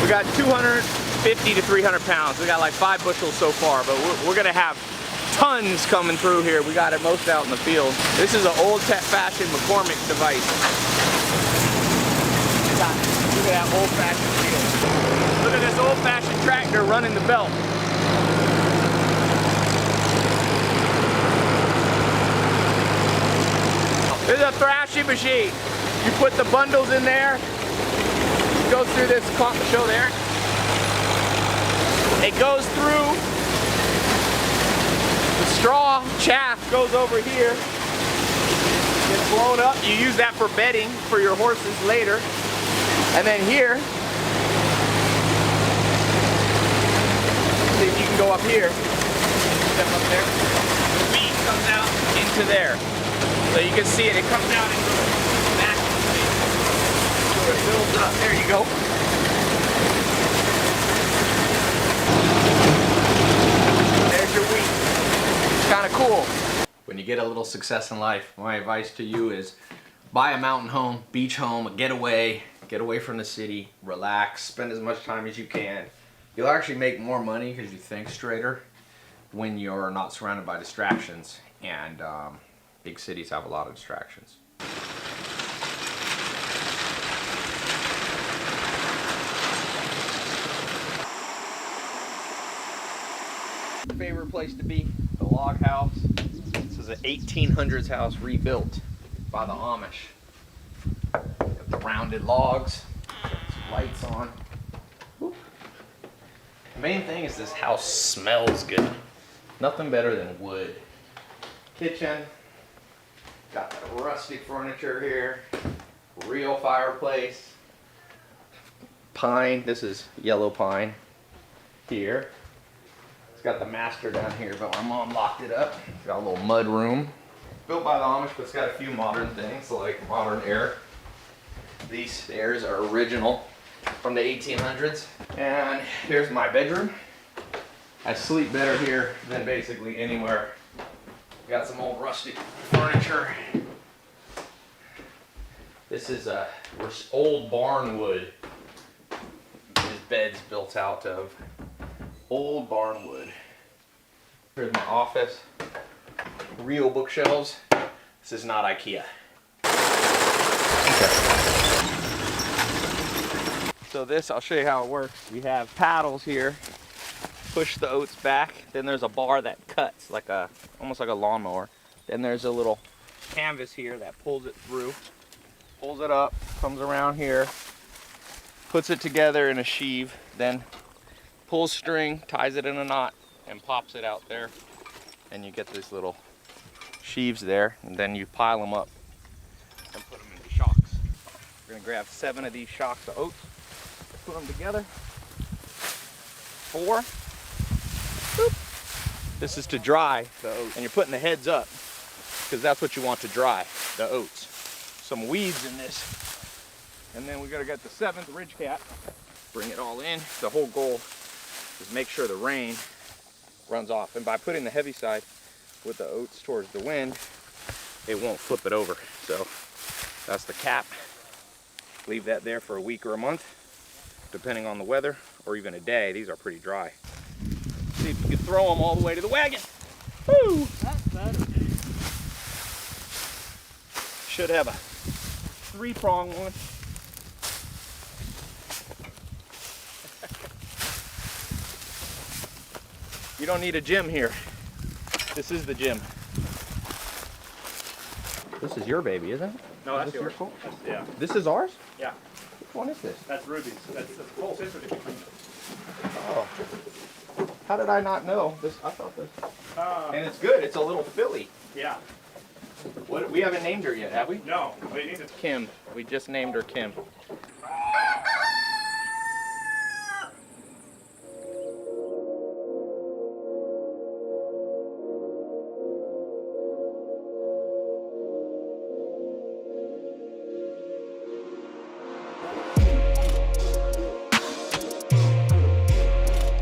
We got 250 to 300 pounds. We got like 5 bushels so far, but we're gonna have tons coming through here. We got it most out in the field. This is an old-fashioned McCormick device. Look at that old-fashioned field. Look at this old-fashioned tractor running the belt. This is a thrashing machine. You put the bundles in there. It goes through this, show there. It goes through. The straw chaff goes over here. Gets blown up. You use that for bedding for your horses later. And then here, see if you can go up here. Step up there. The wheat comes out into there. So you can see it. It comes out into the vacuum space. So it builds up. There you go. There's your wheat. It's kind of cool. When you get a little success in life, my advice to you is buy a mountain home, beach home, get away from the city, relax, spend as much time as you can. You'll actually make more money because you think straighter when you're not surrounded by distractions, and big cities have a lot of distractions. Favorite place to be, the log house. This is an 1800s house rebuilt by the Amish. Got the rounded logs, lights on. Woo. The main thing is this house smells good. Nothing better than wood. Kitchen, got the rustic furniture here, real fireplace. Pine, this is yellow pine here. Got the master down here, but my mom locked it up. Got a little mud room. Built by the Amish, but it's got a few modern things like modern air. These stairs are original from the 1800s. And here's my bedroom. I sleep better here than basically anywhere. Got some old rustic furniture. This is old barn wood. This bed's built out of old barn wood. Here's my office. Real bookshelves. This is not IKEA. Okay. So this, I'll show you how it works. We have paddles here. Push the oats back. Then there's a bar that cuts like almost like a lawnmower. Then there's a little canvas here that pulls it through. Pulls it up, comes around here, puts it together in a sheave, then pulls string, ties it in a knot, and pops it out there. And you get these little sheaves there, and then you pile them up and put them into shocks. We're gonna grab 7 of these shocks of oats, put them together. 4. Boop. This is to dry the oats, and you're putting the heads up because that's what you want to dry, the oats. Some weeds in this. And then we gotta get the 7th ridge cap, bring it all in. The whole goal is make sure the rain runs off, and by putting the heavy side with the oats towards the wind, it won't flip it over. So that's the cap. Leave that there for a week or a month, depending on the weather, or even a day. These are pretty dry. See if you can throw them all the way to the wagon. Woo! That's better. Should have a 3-prong one. You don't need a gym here. This is the gym. This is your baby, isn't it? No, that's Is this yours. your That's, yeah. This is ours? Yeah. Which one is this? That's Ruby's. That's the full sister that you cleaned. Oh. How did I not know? This, I thought this. And it's good. It's a little filly. Yeah. What, we haven't named her yet, have we? No, we need to. Kim. We just named her Kim.